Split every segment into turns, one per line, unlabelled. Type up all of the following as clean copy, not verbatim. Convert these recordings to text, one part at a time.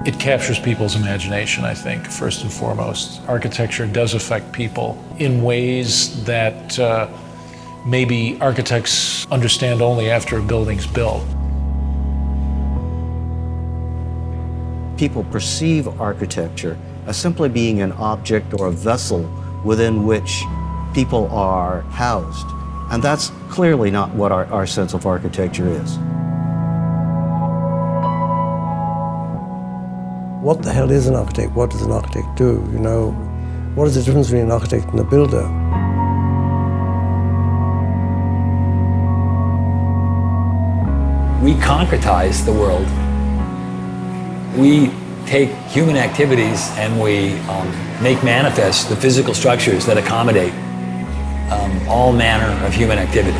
It captures people's imagination, I think, first and foremost. Architecture does affect people in ways that maybe architects understand only after a building's built.
People perceive architecture as simply being an object or a vessel within which people are housed. And that's clearly not what our sense of architecture is.
What the hell is an architect? What does an architect do? You know, what is the difference between an architect and a builder?
We concretize the world. We take human activities and we make manifest the physical structures that accommodate all manner of human activity.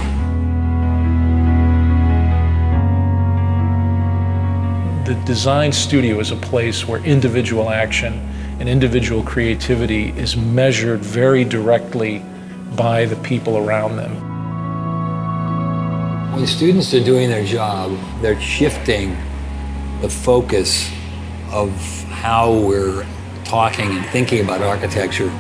The design studio is a place where individual action and individual creativity is measured very directly by the people around them.
When students are doing their job, they're shifting the focus of how we're talking and thinking about architecture.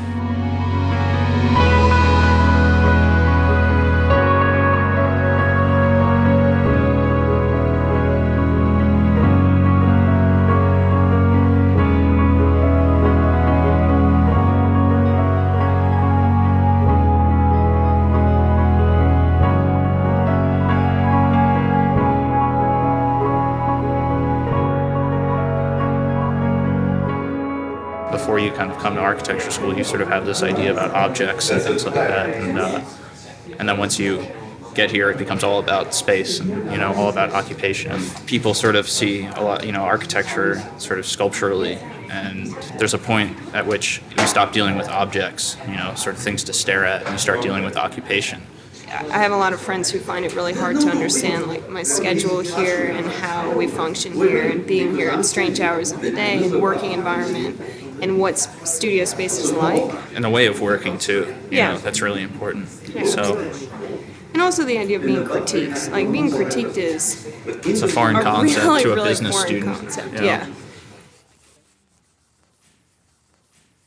Before you kind of come to architecture school, you sort of have this idea about objects and things like that, and then once you get here, it becomes all about space and all about occupation. And people sort of see a lot, architecture sort of sculpturally, and there's a point at which you stop dealing with objects, sort of things to stare at, and you start dealing with occupation.
I have a lot of friends who find it really hard to understand like my schedule here and how we function here and being here at strange hours of the day and working environment and what studio space is like.
And the way of working too,
Yeah.
That's really important.
Yeah.
So,
and also the idea of being critiqued. Like being critiqued is
it's a foreign concept
really,
to a
really
business
foreign
student.
Concept. Yeah.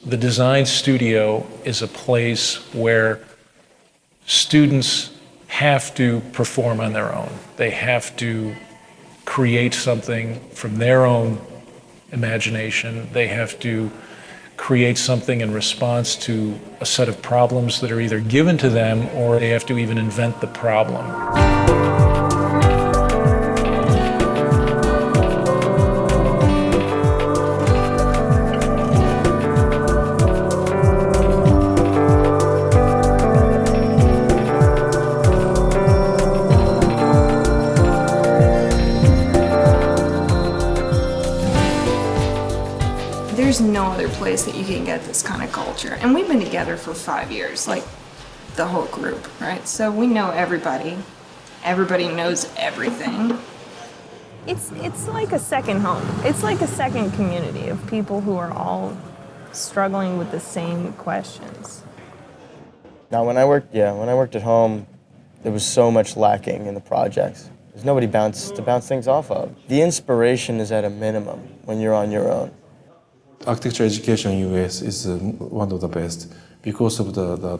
The design studio is a place where students have to perform on their own. They have to create something from their own imagination. They have to create something in response to a set of problems that are either given to them or they have to even invent the problem.
There's no other place that you can get this kind of culture. And we've been together for 5 years, like the whole group, right? So we know everybody. Everybody knows everything.
It's like a second home. It's like a second community of people who are all struggling with the same questions.
Now, when I worked at home, there was so much lacking in the projects. There's nobody to bounce things off of. The inspiration is at a minimum when you're on your own.
Architecture education in US is one of the best because of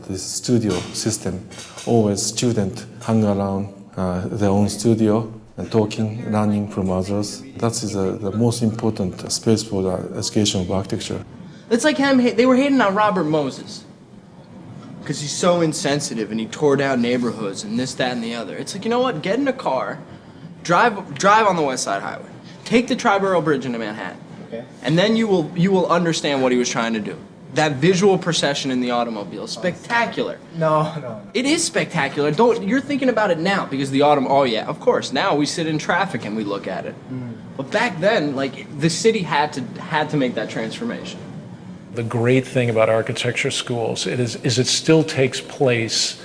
this studio system. Always students hang around their own studio and talking, learning from others. That is the most important space for the education of architecture.
It's like they were hating on Robert Moses because he's so insensitive and he tore down neighborhoods and this, that, and the other. It's like, you know what? Get in a car, drive on the West Side Highway, take the Triborough Bridge into Manhattan. Okay. And then you will understand what he was trying to do. That visual procession in the automobile, spectacular.
No.
It is spectacular. You're thinking about it now because oh yeah, of course. Now we sit in traffic and we look at it. But back then, like the city had to make that transformation.
The great thing about architecture schools is it still takes place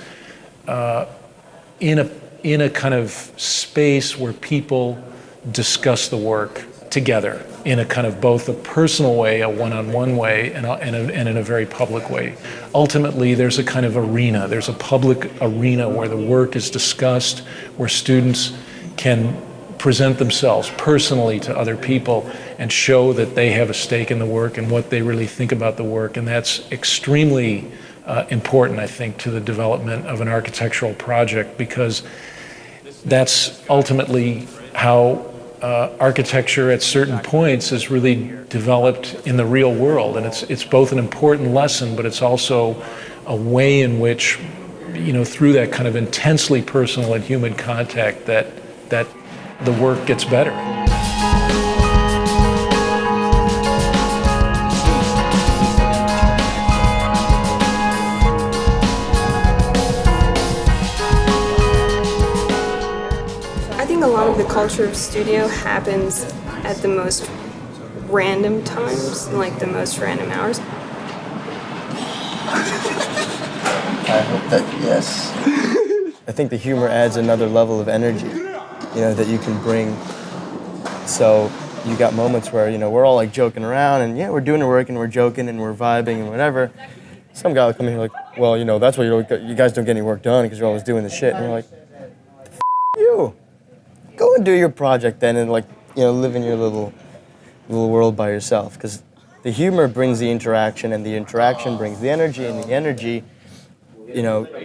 in a kind of space where people discuss the work together in a kind of both a personal way, a one-on-one way, and in a very public way. Ultimately, there's a kind of arena. There's a public arena where the work is discussed, where students can present themselves personally to other people and show that they have a stake in the work and what they really think about the work. And that's extremely important, I think, to the development of an architectural project, because that's ultimately how architecture at certain points is really developed in the real world. And it's both an important lesson, but it's also a way in which, through that kind of intensely personal and human contact, that the work gets better.
I think a lot of the culture of studio happens at the most random times, like the most random hours.
I hope that, yes. I think the humor adds another level of energy, that you can bring. So you got moments where, we're all like joking around and we're doing the work and we're joking and we're vibing and whatever. Some guy will come in here like, well, that's why you guys don't get any work done because you're always doing the shit. And you're like, you. Go and do your project then and live in your little world by yourself. Because the humor brings the interaction and the interaction brings the energy and the energy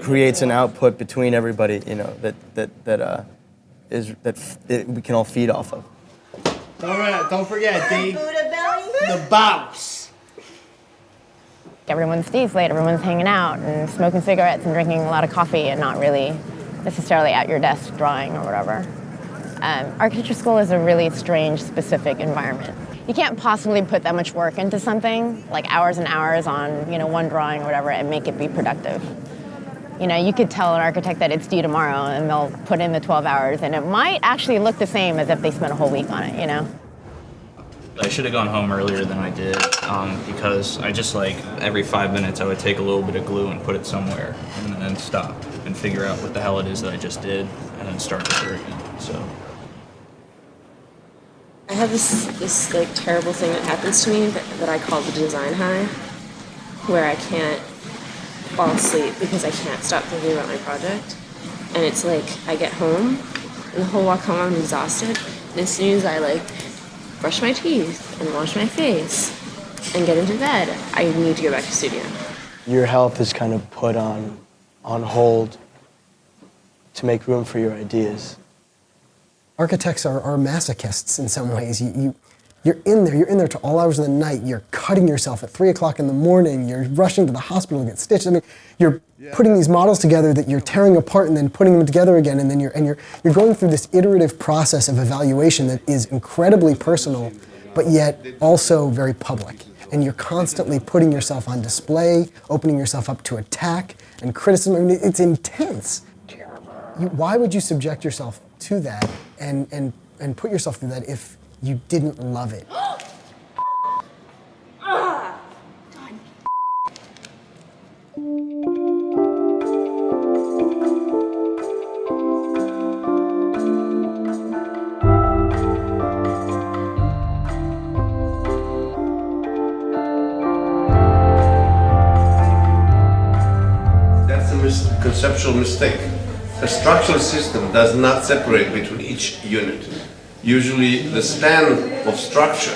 creates an output between everybody, that we can all feed off of.
Don't forget, Dave, the boss.
Everyone stays late, everyone's hanging out and smoking cigarettes and drinking a lot of coffee and not really necessarily at your desk drawing or whatever. Architecture school is a really strange, specific environment. You can't possibly put that much work into something, like hours and hours on, one drawing or whatever, and make it be productive. You could tell an architect that it's due tomorrow and they'll put in the 12 hours and it might actually look the same as if they spent a whole week on it,
I should have gone home earlier than I did because I just every 5 minutes I would take a little bit of glue and put it somewhere and then stop and figure out what the hell it is that I just did and then start over again. So
I have this terrible thing that happens to me that I call the design high, where I can't fall asleep because I can't stop thinking about my project. And it's I get home and the whole walk home I'm exhausted. And as soon as I brush my teeth and wash my face and get into bed, I need to go back to studio.
Your health is kind of put on hold to make room for your ideas.
Architects are masochists in some ways. You're in there to all hours of the night. You're cutting yourself at 3 o'clock in the morning. You're rushing to the hospital to get stitched. I mean, you're putting these models together that you're tearing apart and then putting them together again. And then you're going through this iterative process of evaluation that is incredibly personal, but yet also very public. And you're constantly putting yourself on display, opening yourself up to attack and criticism. I mean, it's intense. Why would you subject yourself to that and put yourself through that if you didn't love it?
That's a conceptual mistake. A structural system does not separate between each unit. Usually the span of structure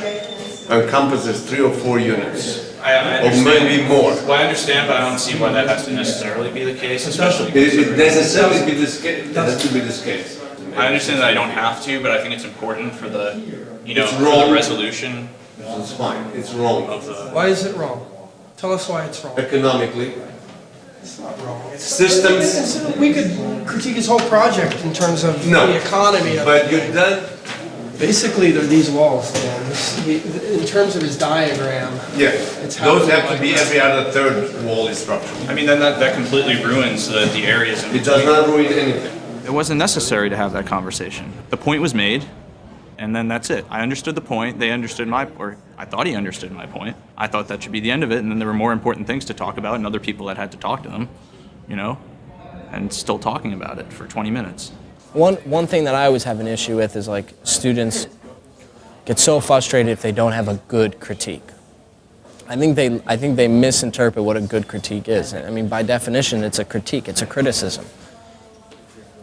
encompasses 3 or 4 units, or maybe more.
Well, I understand, but I don't see why that has to necessarily be the case, especially.
It necessarily be this case. It has to be this case.
I understand that I don't have to, but I think it's important for the,
It's
for
wrong.
the resolution.
It's fine. It's wrong.
Why is it wrong? Tell us why it's wrong.
Economically.
It's not wrong.
Systems.
We could critique his whole project in terms of the economy.
But you've done.
Basically, they're these walls, Dan. In terms of his diagram.
Yeah.
It's how
Those have to be every other third wall is structural.
I mean, then that completely ruins the areas.
It does not ruin anything.
It wasn't necessary to have that conversation. The point was made, and then that's it. I understood the point. They understood or I thought he understood my point. I thought that should be the end of it, and then there were more important things to talk about and other people that had to talk to them, and still talking about it for 20 minutes.
One thing that I always have an issue with is students get so frustrated if they don't have a good critique. I think they misinterpret what a good critique is. I mean, by definition, it's a critique, it's a criticism.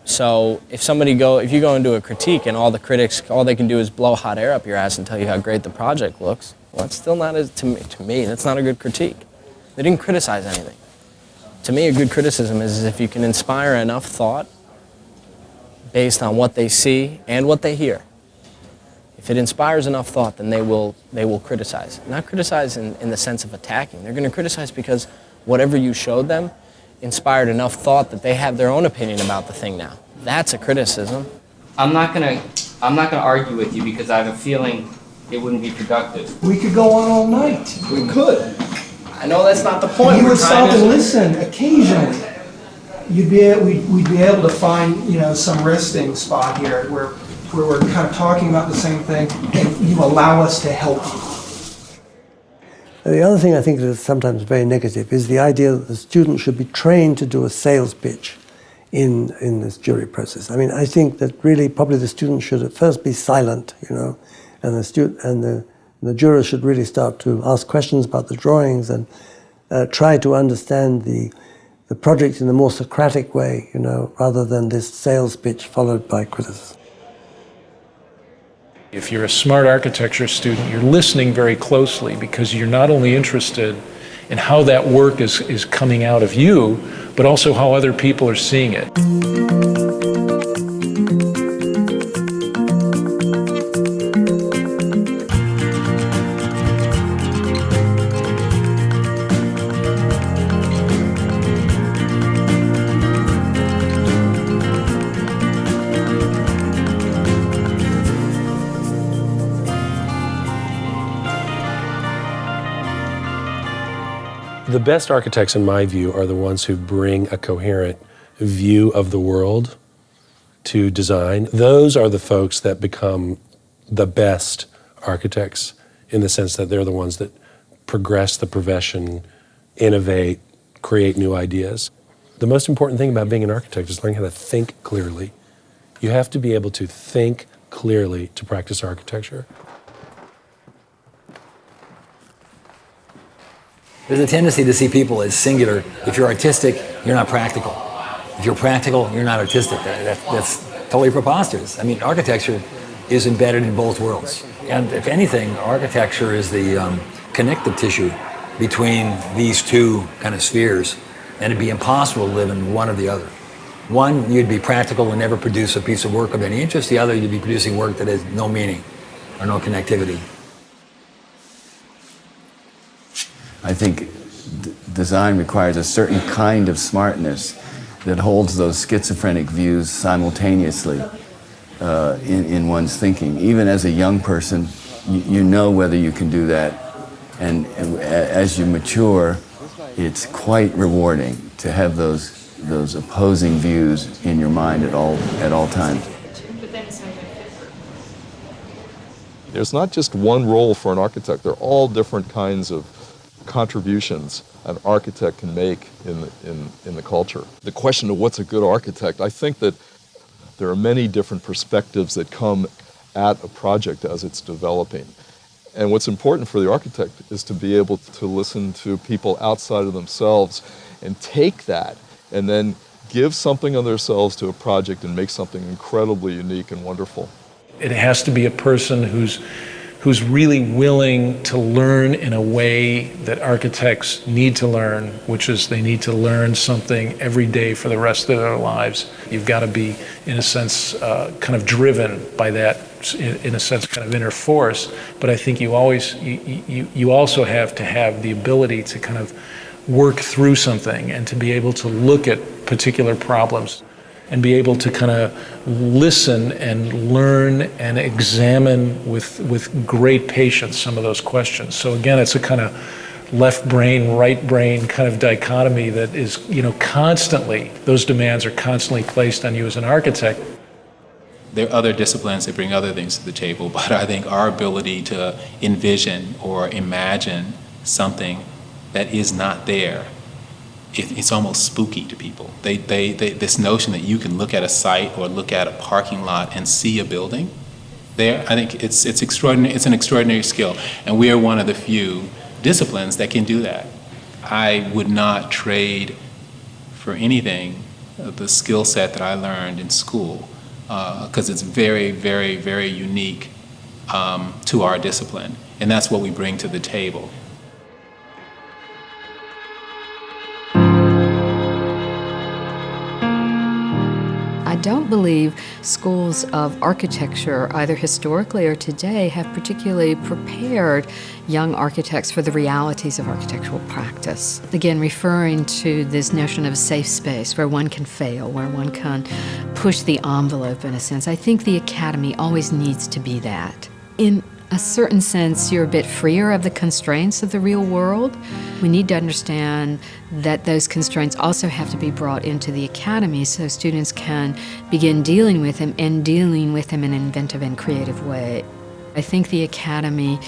So if you go into a critique and all the critics, all they can do is blow hot air up your ass and tell you how great the project looks, well, that's still not, to me, that's not a good critique. They didn't criticize anything. To me, a good criticism is if you can inspire enough thought based on what they see and what they hear. If it inspires enough thought, then they will criticize. Not criticize in the sense of attacking. They're going to criticize because whatever you showed them inspired enough thought that they have their own opinion about the thing now. That's a criticism.
I'm not gonna argue with you because I have a feeling it wouldn't be productive.
We could go on all night.
We could. I know that's not the point.
You would stop and listen occasionally. We'd be able to find, you know, some resting spot here where we're kind of talking about the same thing, and you allow us to help you.
The other thing I think that is sometimes very negative is the idea that the student should be trained to do a sales pitch in this jury process. I mean, I think that really probably the student should at first be silent, you know, and the jurors should really start to ask questions about the drawings and try to understand the project in a more Socratic way, you know, rather than this sales pitch followed by criticism.
If you're a smart architecture student, you're listening very closely because you're not only interested in how that work is coming out of you, but also how other people are seeing it.
The best architects, in my view, are the ones who bring a coherent view of the world to design. Those are the folks that become the best architects in the sense that they're the ones that progress the profession, innovate, create new ideas. The most important thing about being an architect is learning how to think clearly. You have to be able to think clearly to practice architecture.
There's a tendency to see people as singular. If you're artistic, you're not practical. If you're practical, you're not artistic. That's totally preposterous. I mean, architecture is embedded in both worlds. And if anything, architecture is the connective tissue between these two kind of spheres. And it'd be impossible to live in one or the other. One, you'd be practical and never produce a piece of work of any interest. The other, you'd be producing work that has no meaning or no connectivity.
I think design requires a certain kind of smartness that holds those schizophrenic views simultaneously in one's thinking. Even as a young person, you know whether you can do that. And as you mature, it's quite rewarding to have those opposing views in your mind at all times.
There's not just one role for an architect. There are all different kinds of contributions an architect can make in the culture. The question of what's a good architect, I think that there are many different perspectives that come at a project as it's developing. And what's important for the architect is to be able to listen to people outside of themselves and take that and then give something of themselves to a project and make something incredibly unique and wonderful.
It has to be a person who's really willing to learn in a way that architects need to learn, which is they need to learn something every day for the rest of their lives. You've got to be, in a sense, kind of driven by that, in a sense, kind of inner force. But I think you also have to have the ability to kind of work through something and to be able to look at particular problems and be able to kind of listen and learn and examine with great patience some of those questions. So again, it's a kind of left brain, right brain kind of dichotomy that is, you know, constantly, those demands are constantly placed on you as an architect.
There are other disciplines that bring other things to the table, but I think our ability to envision or imagine something that is not there, it's almost spooky to people. This notion that you can look at a site or look at a parking lot and see a building there, I think it's extraordinary. It's an extraordinary skill, and we are one of the few disciplines that can do that. I would not trade for anything the skill set that I learned in school, because it's very, very, very unique to our discipline, and that's what we bring to the table.
I don't believe schools of architecture, either historically or today, have particularly prepared young architects for the realities of architectural practice. Again, referring to this notion of a safe space where one can fail, where one can push the envelope in a sense. I think the academy always needs to be that. In a certain sense, you're a bit freer of the constraints of the real world. We need to understand that those constraints also have to be brought into the academy so students can begin dealing with them and dealing with them in an inventive and creative way. I think the academy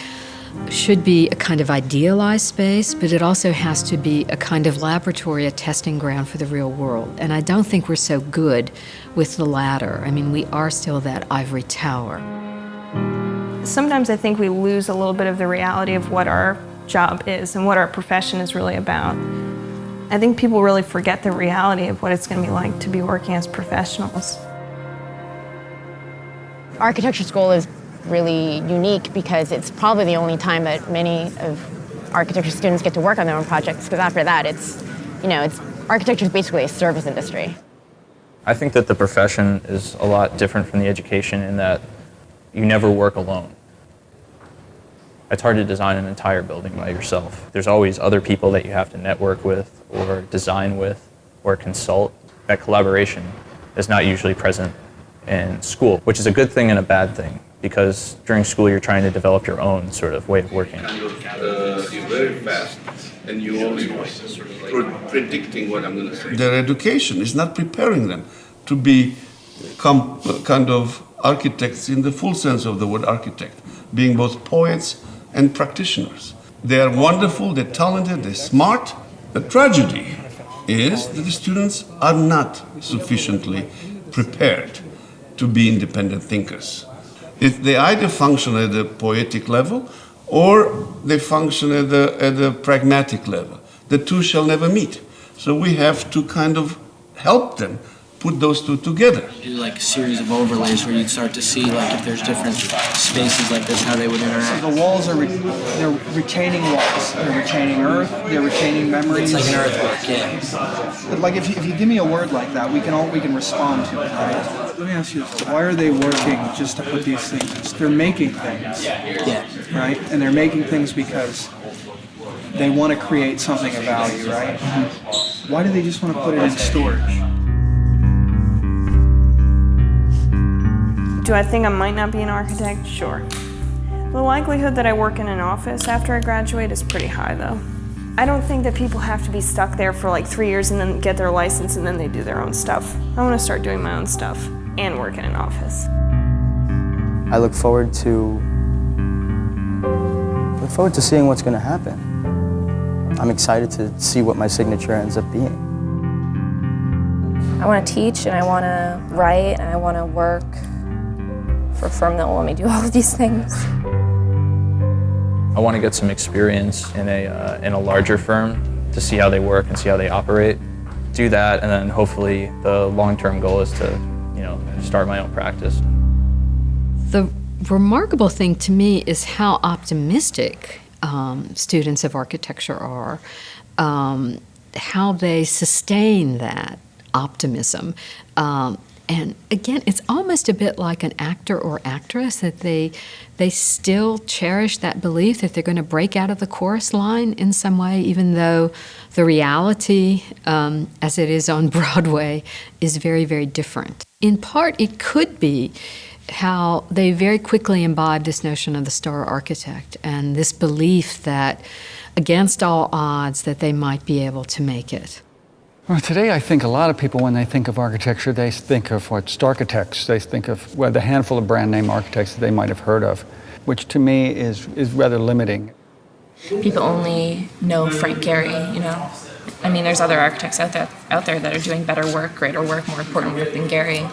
should be a kind of idealized space, but it also has to be a kind of laboratory, a testing ground for the real world. And I don't think we're so good with the latter. I mean, we are still that ivory tower.
Sometimes I think we lose a little bit of the reality of what our job is and what our profession is really about. I think people really forget the reality of what it's going to be like to be working as professionals.
Architecture school is really unique because it's probably the only time that many of architecture students get to work on their own projects, because after that architecture is basically a service industry.
I think that the profession is a lot different from the education in that you never work alone. It's hard to design an entire building by yourself. There's always other people that you have to network with or design with or consult. That collaboration is not usually present in school, which is a good thing and a bad thing, because during school you're trying to develop your own sort of way of working.
You're very fast and you always predicting what I'm going to say. Their education is not preparing them to become kind of architects in the full sense of the word architect, being both poets and practitioners. They are wonderful, they're talented, they're smart. The tragedy is that the students are not sufficiently prepared to be independent thinkers. They either function at the poetic level or they function at the pragmatic level. The two shall never meet. So we have to kind of help them put those two together.
Do like a series of overlays where you'd start to see like if there's different spaces like this, how they would interact.
So the walls are they're retaining walls. They're retaining earth. They're retaining memories.
It's like an earthwork, yeah.
But like if you give me a word like that, we can respond to it, right? Let me ask you, why are they working just to put these things? They're making things.
Yeah.
Right? And they're making things because they want to create something of value, right? Mm-hmm. Why do they just want to put it in storage?
Do I think I might not be an architect? Sure. The likelihood that I work in an office after I graduate is pretty high, though. I don't think that people have to be stuck there for like 3 years and then get their license and then they do their own stuff. I want to start doing my own stuff and work in an office.
I look forward to seeing what's going to happen. I'm excited to see what my signature ends up being.
I want to teach and I want to write and I want to work for a firm that will let me do all of these things.
I want to get some experience in a larger firm to see how they work and see how they operate. Do that, and then hopefully the long-term goal is to, start my own practice.
The remarkable thing to me is how optimistic students of architecture are, how they sustain that optimism. And again, it's almost a bit like an actor or actress, that they still cherish that belief that they're going to break out of the chorus line in some way, even though the reality, as it is on Broadway, is very, very different. In part, it could be how they very quickly imbibe this notion of the star architect and this belief that, against all odds, that they might be able to make it.
Well, today I think a lot of people, when they think of architecture, they think of architects. They think of the handful of brand name architects that they might have heard of, which to me is rather limiting.
People only know Frank Gehry, I mean, there's other architects out there that are doing better work, greater work, more important work than Gehry.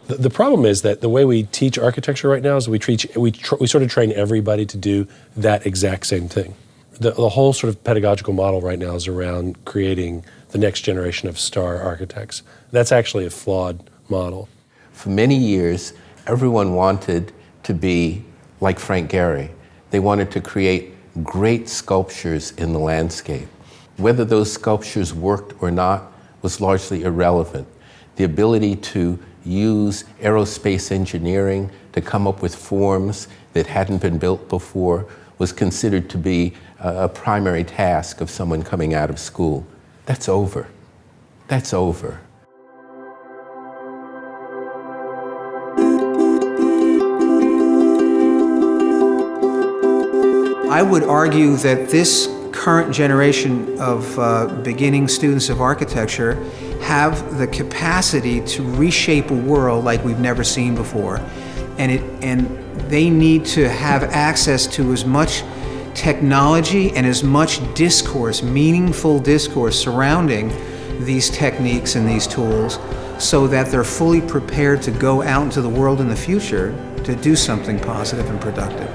The problem is that the way we teach architecture right now is we sort of train everybody to do that exact same thing. The whole sort of pedagogical model right now is around creating the next generation of star architects. That's actually a flawed model.
For many years, everyone wanted to be like Frank Gehry. They wanted to create great sculptures in the landscape. Whether those sculptures worked or not was largely irrelevant. The ability to use aerospace engineering to come up with forms that hadn't been built before was considered to be a primary task of someone coming out of school. That's over. That's over.
I would argue that this current generation of beginning students of architecture have the capacity to reshape a world like we've never seen before. And they need to have access to as much technology and as much discourse, meaningful discourse surrounding these techniques and these tools so that they're fully prepared to go out into the world in the future to do something positive and productive.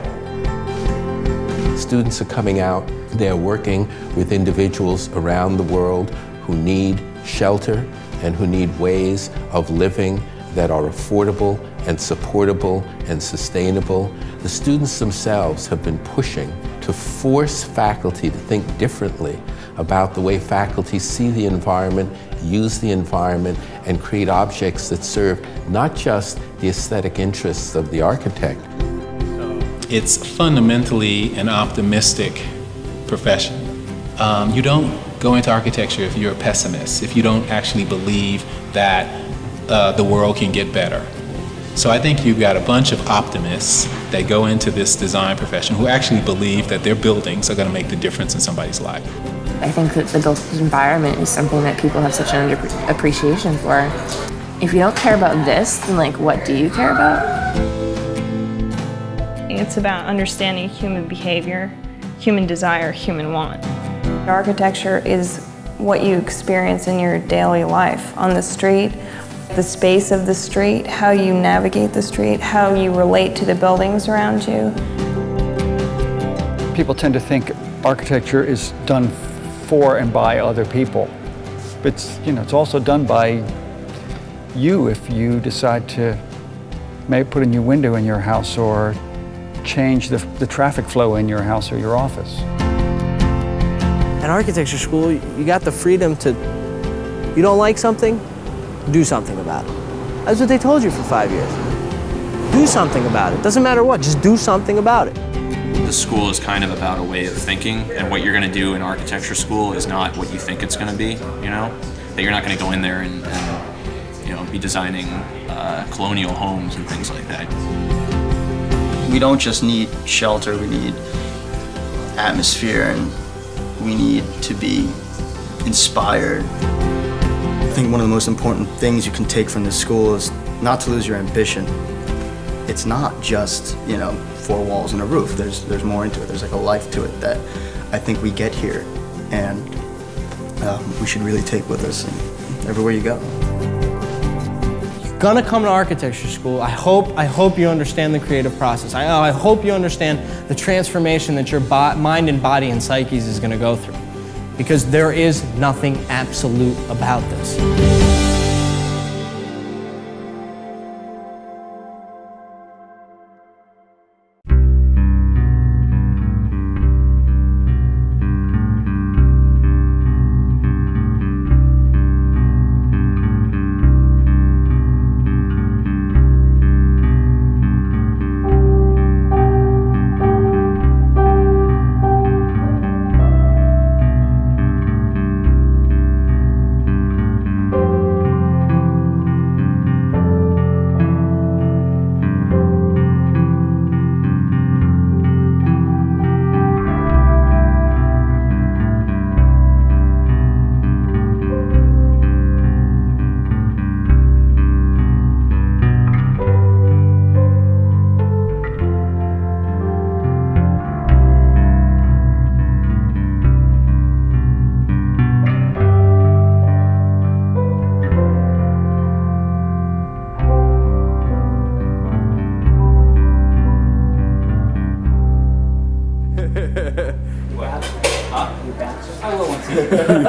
Students are coming out, they're working with individuals around the world who need shelter and who need ways of living that are affordable and supportable and sustainable. The students themselves have been pushing to force faculty to think differently about the way faculty see the environment, use the environment, and create objects that serve not just the aesthetic interests of the architect.
It's fundamentally an optimistic profession. You don't go into architecture if you're a pessimist, if you don't actually believe that the world can get better. So I think you've got a bunch of optimists that go into this design profession who actually believe that their buildings are going to make the difference in somebody's life.
I think that the built environment is something that people have such an appreciation for. If you don't care about this, then like, what do you care about?
It's about understanding human behavior, human desire, human want. Architecture is what you experience in your daily life on the street, the space of the street, how you navigate the street, how you relate to the buildings around you.
People tend to think architecture is done for and by other people. It's, it's also done by you if you decide to maybe put a new window in your house or change the traffic flow in your house or your office.
At architecture school, you got the freedom to, you don't like something, do something about it. That's what they told you for 5 years. Do something about it. Doesn't matter what, just do something about it.
The school is kind of about a way of thinking, and what you're going to do in architecture school is not what you think it's going to be, That you're not going to go in there and be designing colonial homes and things like that.
We don't just need shelter, we need atmosphere, and we need to be inspired. I think one of the most important things you can take from this school is not to lose your ambition. It's not just, 4 walls and a roof. There's more into it. There's like a life to it that I think we get here, and we should really take with us everywhere you go.
You're gonna come to architecture school. I hope you understand the creative process. I hope you understand the transformation that your mind and body and psyches is gonna go through. Because there is nothing absolute about this.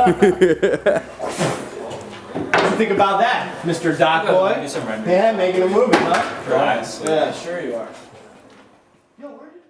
What do you think about that, Mr. Doc Boy? Yeah, making a movie, huh?
Right.
Yeah, sure you are. Yo, where did